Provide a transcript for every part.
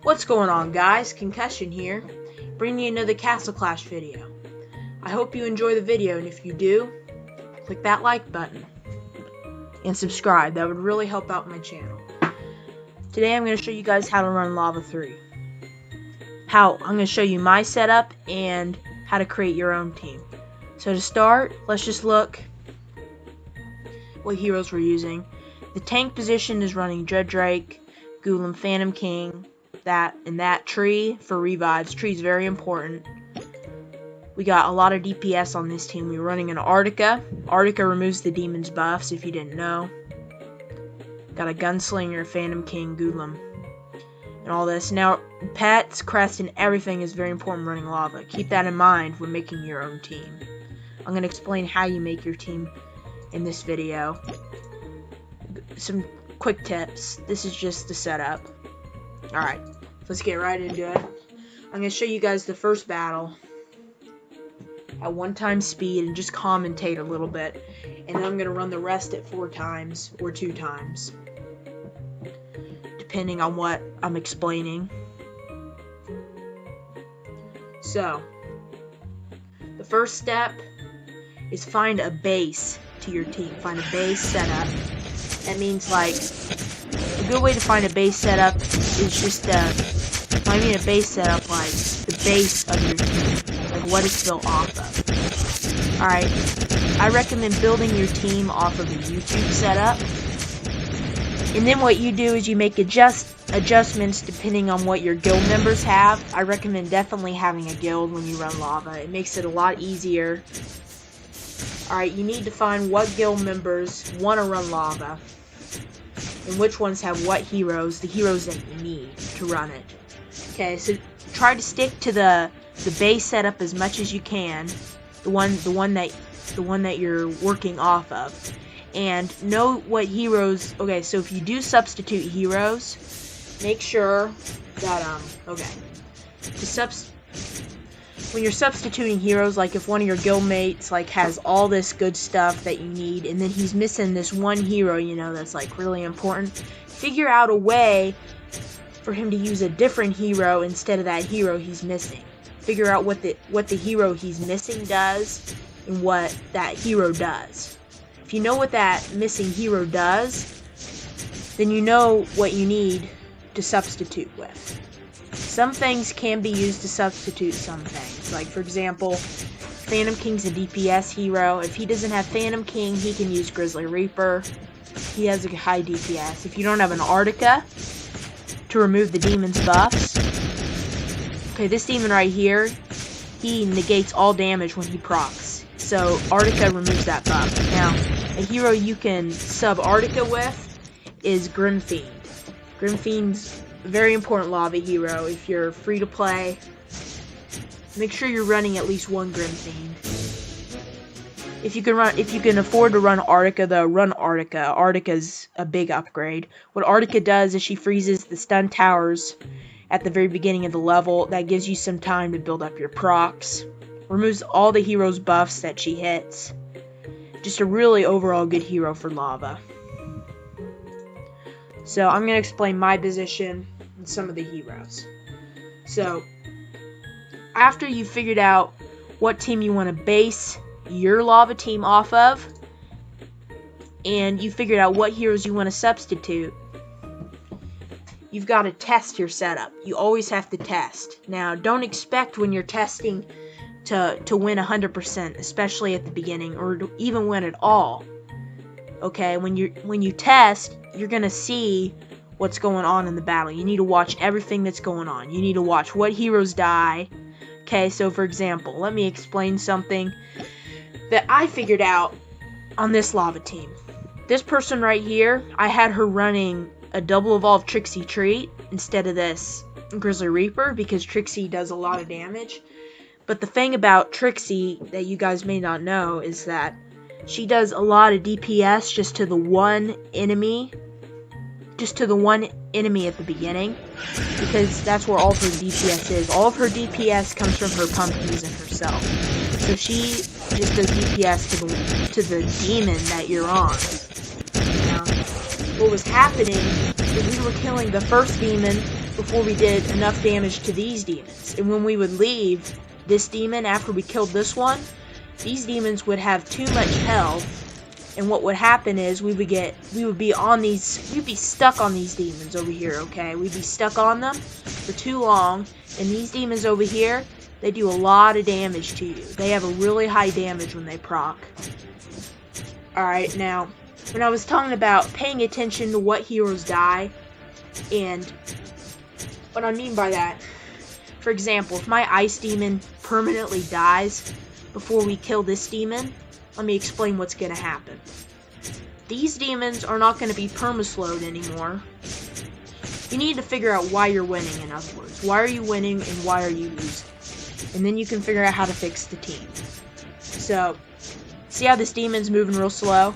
What's going on, guys? Concussion here, bringing you another Castle Clash video. I hope you enjoy the video, and if you do, click that like button and subscribe. That would really help out my channel. Today I'm going to show you guys how to run Lava 3. I'm going to show you my setup and how to create your own team. So to start, let's just look what heroes we're using. The tank position is running Dreadrake, Golem, Phantom King, that tree for revives. Tree is very important. We got a lot of DPS on this team. We're running an Artica. Artica removes the demon's buffs, if you didn't know. Got a Gunslinger, Phantom King, Golem, and all this. Now, pets, crest, and everything is very important running Lava. Keep that in mind when making your own team. I'm going to explain how you make your team in this video. Some quick tips. This is just the setup. Alright, let's get right into it. I'm going to show you guys the first battle at 1x speed and just commentate a little bit. And then I'm going to run the rest at 4x or 2x, depending on what I'm explaining. So, the first step is find a base to your team. Find a base setup. That means, like, a good way to find a base setup is just I mean a base setup like the base of your team, like what it's built off of. Alright, I recommend building your team off of a YouTube setup. And then what you do is you make adjustments depending on what your guild members have. I recommend definitely having a guild when you run Lava. It makes it a lot easier. Alright, you need to find what guild members want to run Lava, and which ones have what heroes, the heroes that you need to run it. Okay, so try to stick to the base setup as much as you can, the one that you're working off of, and know what heroes. Okay, so if you do substitute heroes, make sure that when you're substituting heroes, like if one of your guildmates like has all this good stuff that you need, and then he's missing this one hero, you know, that's like really important, figure out a way for him to use a different hero instead of that hero he's missing. Figure out what the hero he's missing does and what that hero does. If you know what that missing hero does, then you know what you need to substitute with. Some things can be used to substitute some things. Like, for example, Phantom King's a DPS hero. If he doesn't have Phantom King, he can use Grizzly Reaper. He has a high DPS. If you don't have an Artica to remove the demon's buffs. Okay, this demon right here, he negates all damage when he procs. So, Artica removes that buff. Now, a hero you can sub Artica with is Grimfiend. Grimfiend's very important Lava hero. If you're free to play, make sure you're running at least one Grimfiend. If you can afford to run Artica, though, run Artica. Artica's a big upgrade. What Artica does is she freezes the stun towers at the very beginning of the level. That gives you some time to build up your procs. Removes all the hero's buffs that she hits. Just a really overall good hero for Lava. So I'm going to explain my position and some of the heroes. So after you've figured out what team you want to base your Lava team off of, and you figured out what heroes you want to substitute, you've got to test your setup. You always have to test. Now, don't expect when you're testing to win 100%, especially at the beginning, or to even win at all. Okay, when you test, you're gonna see what's going on in the battle. You need to watch everything that's going on. You need to watch what heroes die. Okay, so for example, let me explain something that I figured out on this Lava team. This person right here, I had her running a double evolved Trixie Treat instead of this Grizzly Reaper because Trixie does a lot of damage. But the thing about Trixie that you guys may not know is that she does a lot of DPS just to the one enemy at the beginning, because that's where all of her DPS is. All of her DPS comes from her pumpkins and herself. So she just does DPS to the demon that you're on. Now, what was happening is we were killing the first demon before we did enough damage to these demons. And when we would leave this demon after we killed this one, these demons would have too much health. And what would happen is we would be stuck on these demons over here, okay? We'd be stuck on them for too long. And these demons over here, they do a lot of damage to you. They have a really high damage when they proc. Alright, now, when I was talking about paying attention to what heroes die, and what I mean by that, for example, if my ice demon permanently dies before we kill this demon, let me explain what's going to happen. These demons are not going to be permaslowed anymore. You need to figure out why you're winning, in other words. Why are you winning and why are you losing? And then you can figure out how to fix the team. So, see how this demon's moving real slow?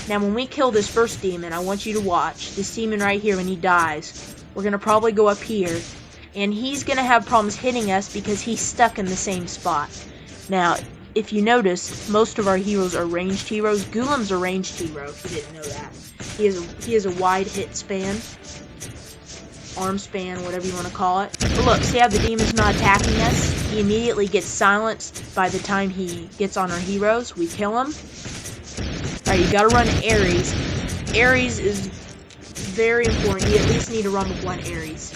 Now when we kill this first demon, I want you to watch. This demon right here, when he dies, we're going to probably go up here. And he's going to have problems hitting us because he's stuck in the same spot. Now, if you noticed, most of our heroes are ranged heroes. Gulam's a ranged hero, if you didn't know that. He has a wide hit span. Arm span, whatever you want to call it. But look, see how the demon's not attacking us? He immediately gets silenced by the time he gets on our heroes. We kill him. Alright, you gotta run Ares. Ares is very important. You at least need to run with one Ares.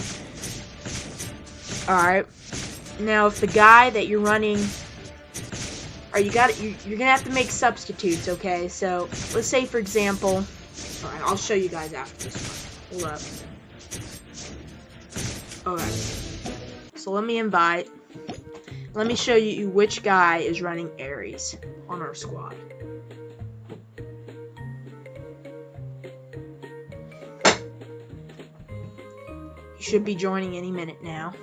Alright. Now, if the guy that you're running... Alright, you're gonna have to make substitutes, okay? So, let's say, for example... Alright, I'll show you guys after this one. Hold up. Okay. So, let me invite... Let me show you which guy is running Ares on our squad. He should be joining any minute now.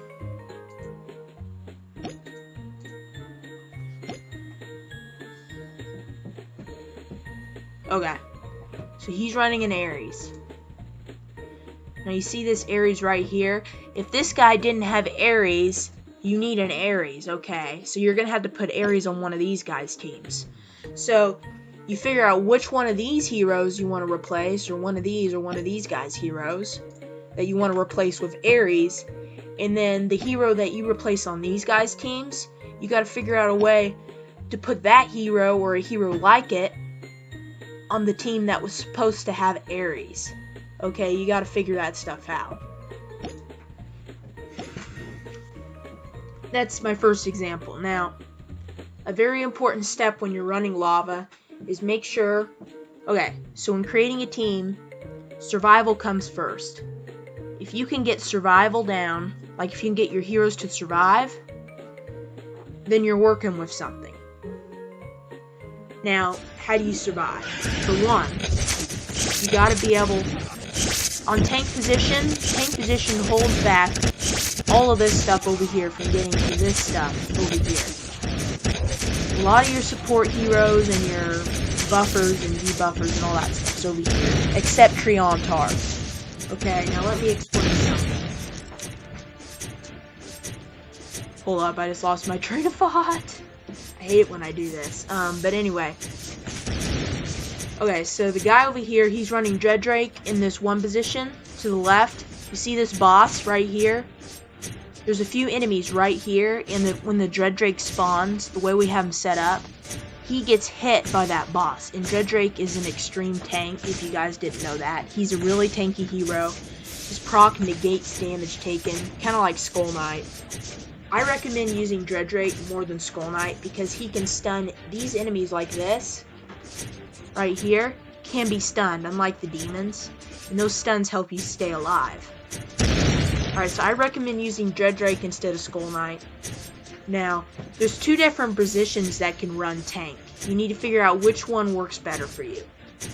Okay. So he's running an Ares. Now you see this Ares right here? If this guy didn't have Ares, you need an Ares, okay? So you're going to have to put Ares on one of these guys' teams. So you figure out which one of these heroes you want to replace, or one of these guys' heroes that you want to replace with Ares, and then the hero that you replace on these guys' teams, you got to figure out a way to put that hero or a hero like it on the team that was supposed to have Ares. Okay, you got to figure that stuff out. That's my first example. Now, a very important step when you're running lava is make sure... Okay, so when creating a team, survival comes first. If you can get survival down, like if you can get your heroes to survive, then you're working with something. Now, how do you survive? For one, you gotta be able... On tank position holds back all of this stuff over here from getting to this stuff over here. A lot of your support heroes and your buffers and debuffers and all that stuff's over here, except Triantar. Okay, now let me explain something. Hold up, I just lost my train of thought. I hate it when I do this. But anyway. Okay, so the guy over here, he's running Dreaddrake in this one position to the left. You see this boss right here? There's a few enemies right here, and when the Dreaddrake spawns, the way we have him set up, he gets hit by that boss. And Dreaddrake is an extreme tank, if you guys didn't know that. He's a really tanky hero. His proc negates damage taken, kind of like Skull Knight. I recommend using Dreaddrake more than Skull Knight because he can stun these enemies like this. Right here, can be stunned, unlike the demons. And those stuns help you stay alive. Alright, so I recommend using Dreaddrake instead of Skull Knight. Now, there's two different positions that can run tank. You need to figure out which one works better for you.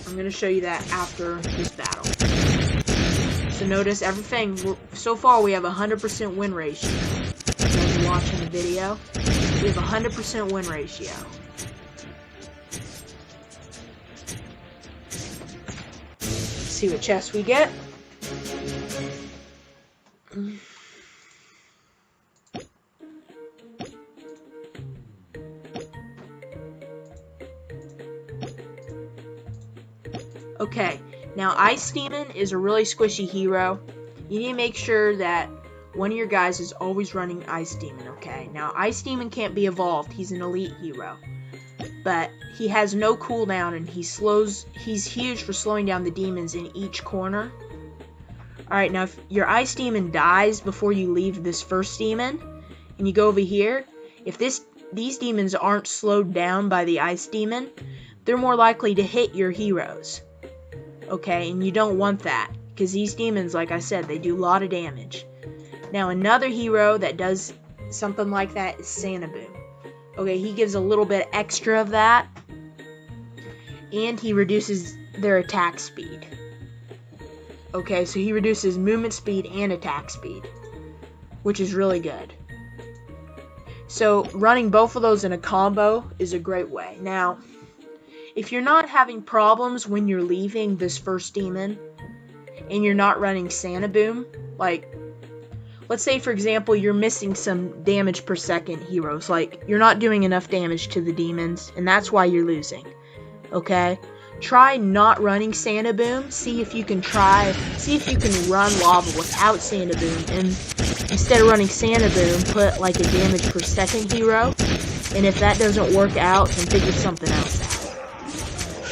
I'm going to show you that after this battle. So notice everything, so far we have a 100% win ratio. You guys are watching the video. We have a 100% win ratio. See what chests we get. Okay, now Ice Demon is a really squishy hero. You need to make sure that one of your guys is always running Ice Demon, okay? Now, Ice Demon can't be evolved. He's an elite hero. But he has no cooldown, and he's huge for slowing down the demons in each corner. Alright, now if your Ice Demon dies before you leave this first demon, and you go over here, if these demons aren't slowed down by the Ice Demon, they're more likely to hit your heroes. Okay, and you don't want that, because these demons, like I said, they do a lot of damage. Now, another hero that does something like that is Sanaboom. Okay, he gives a little bit extra of that, and he reduces their attack speed. Okay, so he reduces movement speed and attack speed, which is really good. So, running both of those in a combo is a great way. Now, if you're not having problems when you're leaving this first demon, and you're not running Sanaboom, like, let's say, for example, you're missing some damage per second heroes, like, you're not doing enough damage to the demons, and that's why you're losing, okay? Try not running Sanaboom, see if you can run Lava without Sanaboom, and instead of running Sanaboom, put, like, a damage per second hero, and if that doesn't work out, then figure something else out.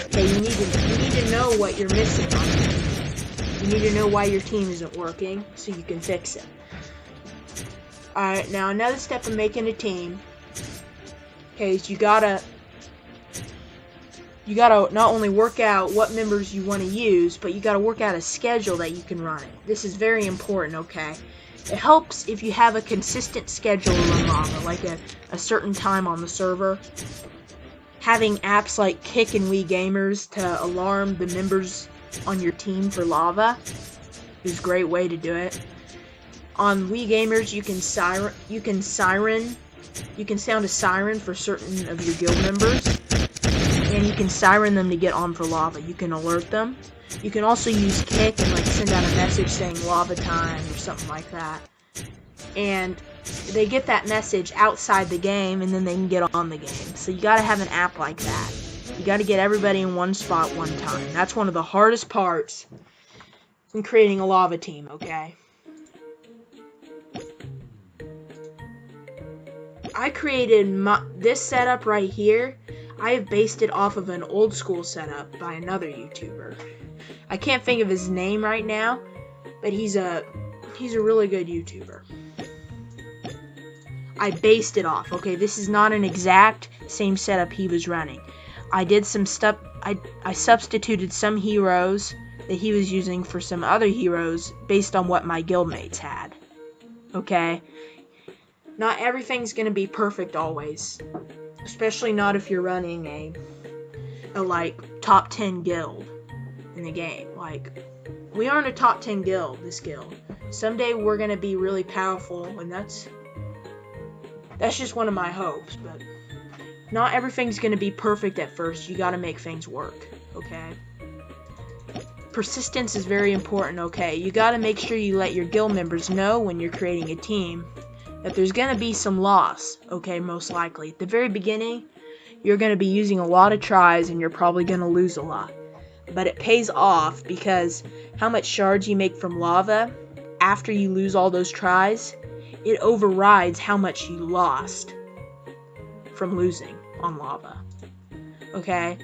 Okay, you need to know what you're missing on it. You need to know why your team isn't working, so you can fix it. Alright, now another step in making a team, okay, is you gotta not only work out what members you want to use, but you gotta work out a schedule that you can run it. This is very important, okay? It helps if you have a consistent schedule to run Lava, like a certain time on the server. Having apps like Kick and Wii Gamers to alarm the members on your team for Lava is a great way to do it. On Wii Gamers, you can sound a siren for certain of your guild members, and you can siren them to get on for Lava. You can alert them. You can also use Kick and like send out a message saying Lava time or something like that. And they get that message outside the game, and then they can get on the game. So you gotta have an app like that. You gotta get everybody in one spot one time. That's one of the hardest parts in creating a Lava team, okay? I created this setup right here. I have based it off of an old school setup by another YouTuber. I can't think of his name right now, but he's a really good YouTuber. I based it off, okay? This is not an exact same setup he was running. I did some stuff, I substituted some heroes that he was using for some other heroes based on what my guildmates had. Okay? Not everything's gonna be perfect always. Especially not if you're running a like top 10 guild in the game. Like, we aren't a top 10 guild, this guild. Someday we're gonna be really powerful, and that's just one of my hopes, but not everything's gonna be perfect at first. You gotta make things work, okay? Persistence is very important, okay? You gotta make sure you let your guild members know when you're creating a team that there's gonna be some loss, okay, most likely. At the very beginning, you're gonna be using a lot of tries and you're probably gonna lose a lot. But it pays off because how much shards you make from Lava after you lose all those tries, it overrides how much you lost from losing on Lava. Okay?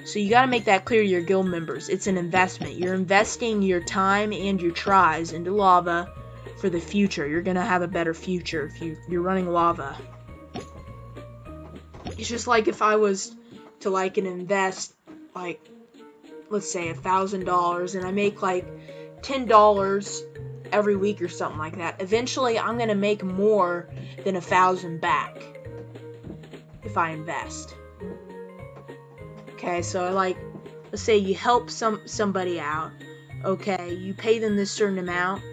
So you gotta make that clear to your guild members. It's an investment. You're investing your time and your tries into Lava for the future. You're gonna have a better future if you're running Lava. It's just like if I was to like invest like, let's say $1,000 and I make like $10 every week or something like that. Eventually I'm gonna make more than $1,000 back if I invest. Okay, so like, let's say you help somebody out, okay, you pay them this certain amount,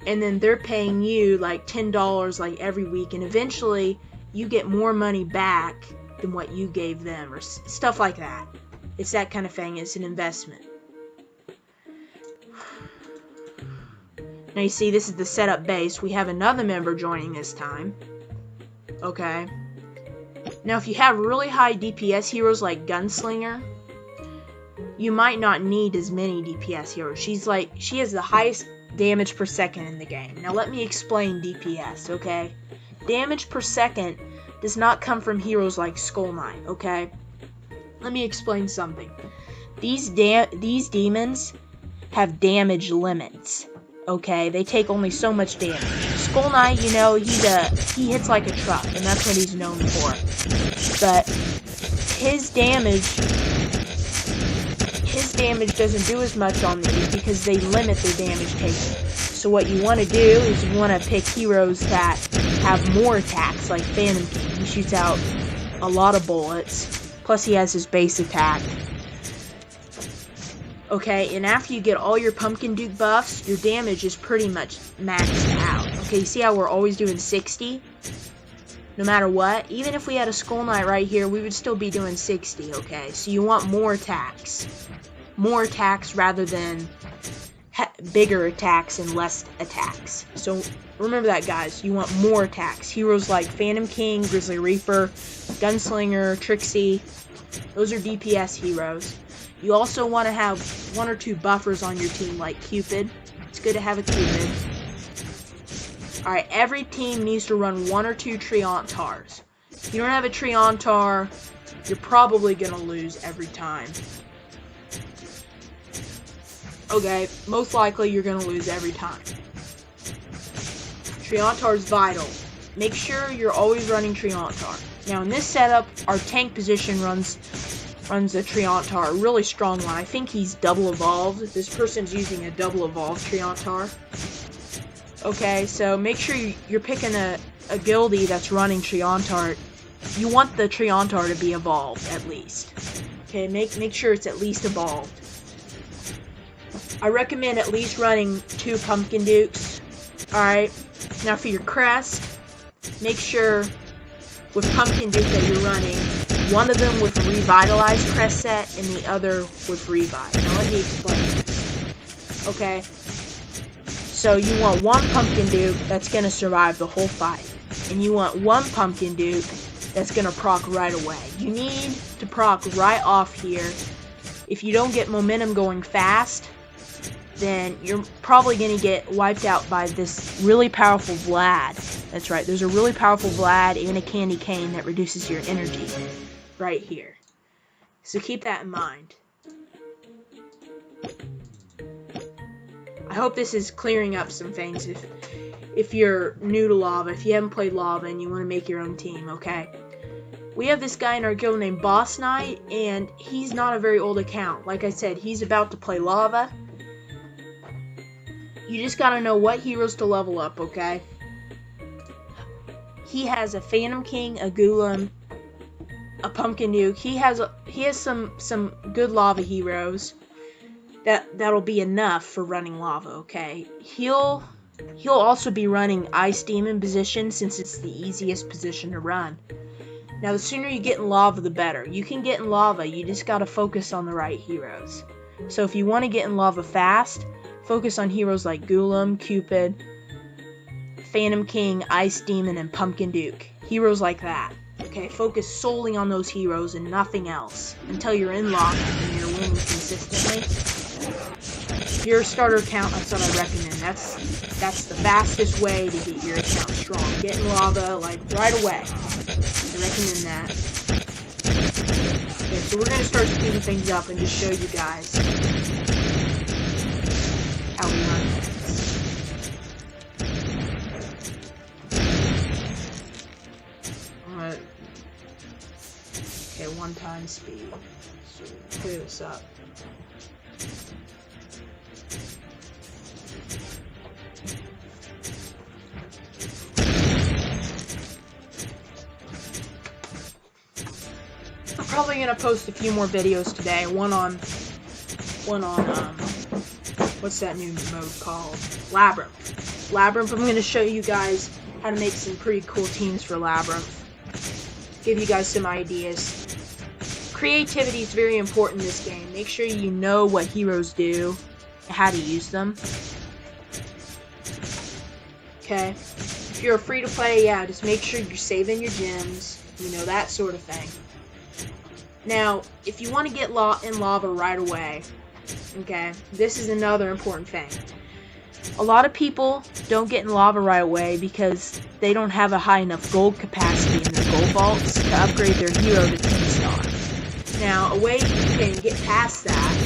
and then they're paying you like $10 like every week, and eventually you get more money back than what you gave them, or stuff like that. It's that kind of thing. It's an investment. Now you see, this is the setup base. We have another member joining this time. Okay. Now if you have really high DPS heroes like Gunslinger, you might not need as many DPS heroes. She has the highest damage per second in the game. Now let me explain DPS, okay? Damage per second does not come from heroes like Skull Knight, okay? Let me explain something. These demons have damage limits, okay? They take only so much damage. Skull Knight, you know, he hits like a truck, and that's what he's known for. But his damage doesn't do as much on these because they limit their damage taken. So what you want to do is you want to pick heroes that have more attacks, like Phantom King. He shoots out a lot of bullets, plus he has his base attack. Okay, and after you get all your Pumpkin Duke buffs, your damage is pretty much maxed out. Okay, you see how we're always doing 60? No matter what? Even if we had a Skull Knight right here, we would still be doing 60, okay? So you want more attacks. More attacks rather than bigger attacks and less attacks. So remember that, guys. You want more attacks. Heroes like Phantom King, Grizzly Reaper, Gunslinger, Trixie. Those are DPS heroes. You also want to have 1 or 2 buffers on your team, like Cupid. It's good to have a Cupid. Alright, every team needs to run 1 or 2 Triantars. If you don't have a Triantar, you're probably going to lose every time. Okay, most likely you're going to lose every time. Triantar is vital. Make sure you're always running Triantar. Now in this setup, our tank position runs a Triantar, a really strong one. I think he's double evolved. This person's using a double evolved Triantar. Okay, so make sure you're picking a guildie that's running Triantar. You want the Triantar to be evolved, at least. Okay, make sure it's at least evolved. I recommend at least running 2 Pumpkin Dukes. Alright, now for your crest, make sure with Pumpkin Duke that you're running, one of them with Revitalized crest set and the other with Revive. Now let me explain this. Okay, so you want 1 Pumpkin Duke that's going to survive the whole fight. And you want 1 Pumpkin Duke that's going to proc right away. You need to proc right off here. If you don't get momentum going fast, then you're probably going to get wiped out by this really powerful Vlad. That's right, there's a really powerful Vlad and a Candy Cane that reduces your energy right here. So keep that in mind. I hope this is clearing up some things if you're new to Lava, if you haven't played Lava and you want to make your own team, okay? We have this guy in our guild named Boss Knight, and he's not a very old account. Like I said, he's about to play Lava. You just gotta know what heroes to level up, okay? He has a Phantom King, a Golem, a Pumpkin Duke. He has some good Lava heroes that'll be enough for running Lava, okay? He'll also be running Ice Demon position since it's the easiest position to run. Now, the sooner you get in Lava, the better. You can get in Lava, you just gotta focus on the right heroes. So if you want to get in Lava fast, focus on heroes like Golem, Cupid, Phantom King, Ice Demon, and Pumpkin Duke. Heroes like that. Okay, focus solely on those heroes and nothing else until you're in Lava and you're winning consistently. If you're a starter account, that's what I recommend. That's the fastest way to get your account strong. Get in Lava, like, right away. I recommend that. Okay, so we're going to start speeding things up and just show you guys how we run things. Okay, 1 time speed. So clear this up. I'm probably gonna post a few more videos today. One on what's that new mode called? Labyrinth. Labyrinth. I'm gonna show you guys how to make some pretty cool teams for Labyrinth. Give you guys some ideas. Creativity is very important in this game. Make sure you know what heroes do and how to use them. Okay? If you're free to play, yeah, just make sure you're saving your gems, you know, that sort of thing. Now, if you want to get in Lava right away, okay, this is another important thing. A lot of people don't get in lava right away because they don't have a high enough gold capacity in their gold vaults to upgrade their hero to 2-star. Now, a way you can get past that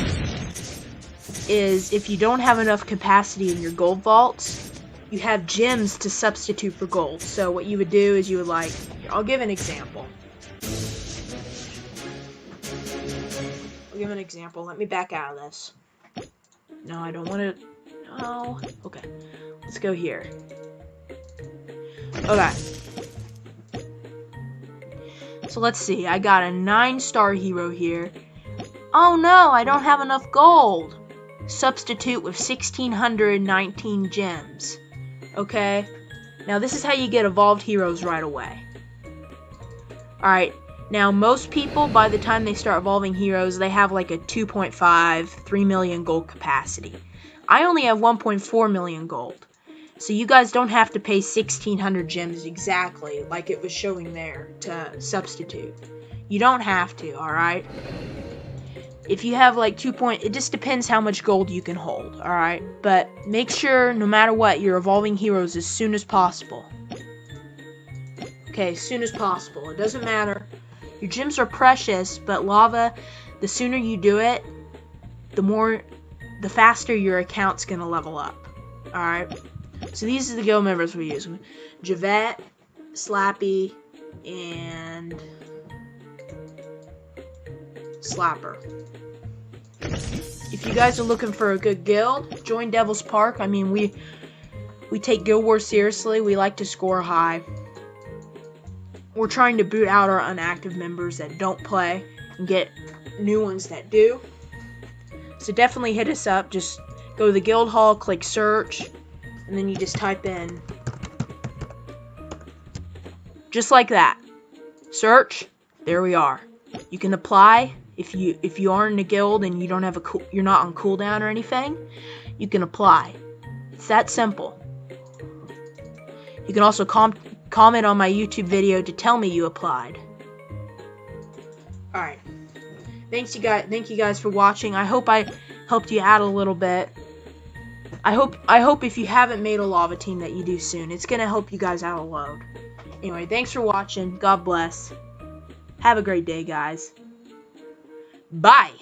is if you don't have enough capacity in your gold vaults, you have gems to substitute for gold. So what you would do is you would like, I'll give an example. Let me back out of this. No, I don't want to. No. Okay. Let's go here. Okay. So let's see. I got a 9-star hero here. Oh no, I don't have enough gold. Substitute with 1,619 gems. Okay. Now this is how you get evolved heroes right away. Alright. Now, most people, by the time they start evolving heroes, they have like a 2.5, 3 million gold capacity. I only have 1.4 million gold. So you guys don't have to pay 1,600 gems exactly, like it was showing there, to substitute. You don't have to, alright? If you have like it just depends how much gold you can hold, alright? But make sure, no matter what, you're evolving heroes as soon as possible. Okay, as soon as possible. It doesn't matter. Your gems are precious, but lava, the sooner you do it, the faster your account's gonna level up. Alright? So these are the guild members we use. Javette, Slappy, and Slapper. If you guys are looking for a good guild, join Devil's Park. I mean, we take Guild Wars seriously. We like to score high. We're trying to boot out our inactive members that don't play and get new ones that do. So definitely hit us up. Just go to the guild hall, click search, and then you just type in just like that. Search. There we are. You can apply if you aren't in a guild and you don't have you're not on cooldown or anything. You can apply. It's that simple. You can also comment on my YouTube video to tell me you applied. Alright. Thank you guys for watching. I hope I helped you out a little bit. I hope if you haven't made a lava team that you do soon. It's gonna help you guys out a load. Anyway, thanks for watching. God bless. Have a great day, guys. Bye.